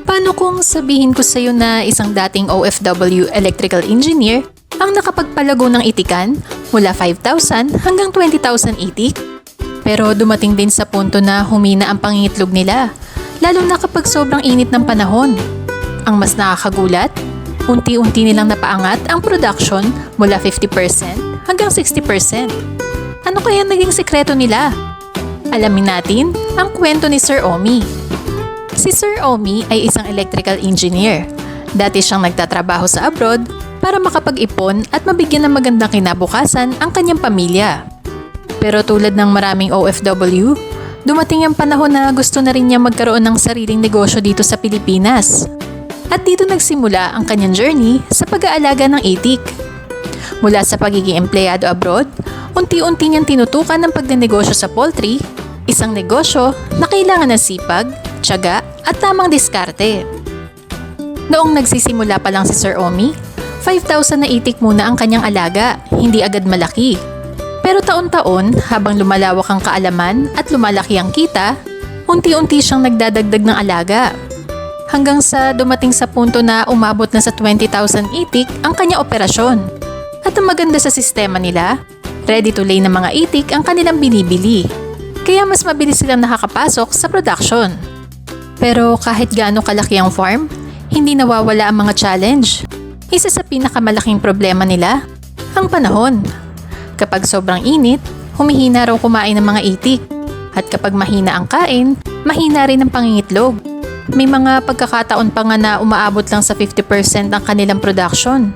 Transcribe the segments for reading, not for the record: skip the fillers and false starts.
Paano kung sabihin ko sa'yo na isang dating OFW electrical engineer ang nakapagpalago ng itikan mula 5,000 hanggang 20,000 itik? Pero dumating din sa punto na humina ang pangingitlog nila, lalo na kapag sobrang init ng panahon. Ang mas nakakagulat, unti-unti nilang napaangat ang production mula 50% hanggang 60%. Ano kaya naging sekreto nila? Alamin natin ang kwento ni Sir Omi. Si Sir Omi ay isang electrical engineer. Dati siyang nagtatrabaho sa abroad para makapag-ipon at mabigyan ng magandang kinabukasan ang kanyang pamilya. Pero tulad ng maraming OFW, dumating ang panahon na gusto na rin niya magkaroon ng sariling negosyo dito sa Pilipinas. At dito nagsimula ang kanyang journey sa pag-aalaga ng itik. Mula sa pagiging empleyado abroad, unti-unti niyang tinutukan ng pagnenegosyo sa poultry, isang negosyo na kailangan ng sipag, tiyaga at tamang diskarte. Noong nagsisimula pa lang si Sir Omi, 5,000 na itik muna ang kanyang alaga, hindi agad malaki. Pero taon-taon, habang lumalawak ang kaalaman at lumalaki ang kita, unti-unti siyang nagdadagdag ng alaga. Hanggang sa dumating sa punto na umabot na sa 20,000 itik ang kanyang operasyon. At ang maganda sa sistema nila, ready to lay na mga itik ang kanilang binibili. Kaya mas mabilis silang nakakapasok sa production. Pero kahit gaano kalaki ang farm, hindi nawawala ang mga challenge. Isa sa pinakamalaking problema nila, ang panahon. Kapag sobrang init, humihina raw kumain ng mga itik. At kapag mahina ang kain, mahina rin ang pangingitlog. May mga pagkakataon pa nga na umaabot lang sa 50% ang kanilang production.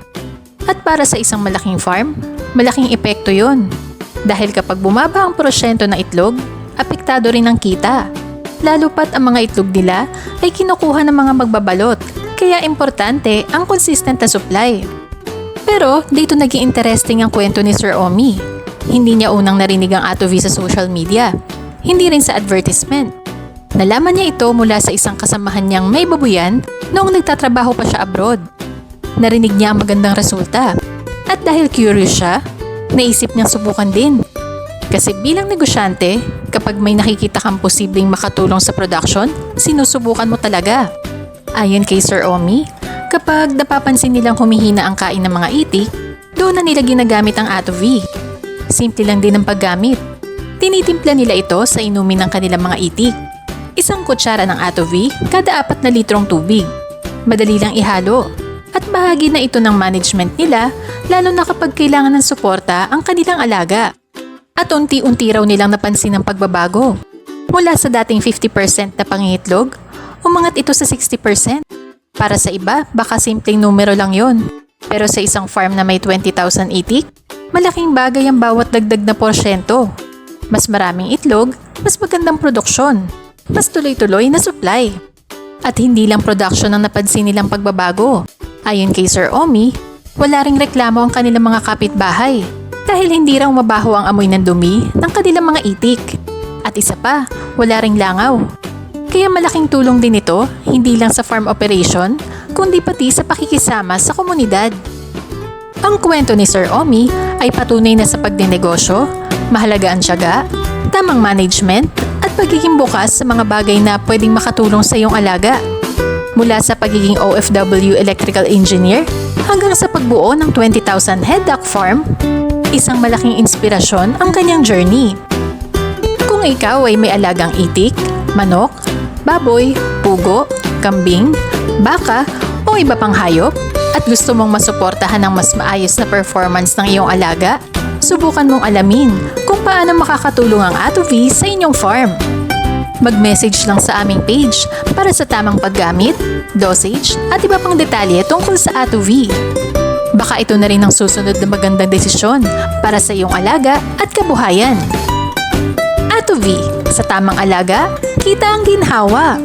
At para sa isang malaking farm, malaking epekto yon. Dahil kapag bumaba ang porsyento ng itlog, apektado rin ang kita. Lalo pat ang mga itlog nila ay kinukuha ng mga magbabalot, kaya importante ang consistent na supply. Pero dito naging interesting ang kwento ni Sir Omi. Hindi niya unang narinig ang ATOV sa social media, hindi rin sa advertisement. Nalaman niya ito mula sa isang kasamahan niyang may babuyan noong nagtatrabaho pa siya abroad. Narinig niya ang magandang resulta at dahil curious siya, naisip niyang subukan din. Kasi bilang negosyante, kapag may nakikita kang posibleng makatulong sa production, sinusubukan mo talaga. Ayon kay Sir Omi, kapag napapansin nilang humihina ang kain ng mga itik, doon na nila ginagamit ang ATOV. Simple lang din ang paggamit. Tinitimpla nila ito sa inumin ng kanilang mga itik. Isang kutsara ng ATOV kada 4 na litrong tubig. Madali lang ihalo. At bahagi na ito ng management nila, lalo na kapag kailangan ng suporta ang kanilang alaga. At unti-unti raw nilang napansin ang pagbabago. Mula sa dating 50% na pangingitlog, umangat ito sa 60%. Para sa iba, baka simpleng numero lang yon. Pero sa isang farm na may 20,000 itik, malaking bagay ang bawat dagdag na porsyento. Mas maraming itlog, mas magandang produksyon, mas tuloy-tuloy na supply. At hindi lang production ang napansin nilang pagbabago. Ayon kay Sir Omi, wala ring reklamo ang kanilang mga kapitbahay. Dahil hindi raw mabaho ang amoy ng dumi ng kanilang mga itik. At isa pa, wala ring langaw. Kaya malaking tulong din ito, hindi lang sa farm operation, kundi pati sa pakikisama sa komunidad. Ang kwento ni Sir Omi ay patunay na sa pagdinegosyo, mahalaga ang tiyaga, tamang management, at pagiging bukas sa mga bagay na pwedeng makatulong sa iyong alaga. Mula sa pagiging OFW electrical engineer hanggang sa pagbuo ng 20,000 head duck farm, isang malaking inspirasyon ang kanyang journey. Kung ikaw ay may alagang itik, manok, baboy, pugo, kambing, baka o iba pang hayop at gusto mong masuportahan ng mas maayos na performance ng iyong alaga, subukan mong alamin kung paano makakatulong ang ATOV sa inyong farm. Mag-message lang sa aming page para sa tamang paggamit, dosage at iba pang detalye tungkol sa ATOV. Baka ito na rin ang susunod na magandang desisyon para sa iyong alaga at kabuhayan. ATOV, sa tamang alaga, kita ang ginhawa.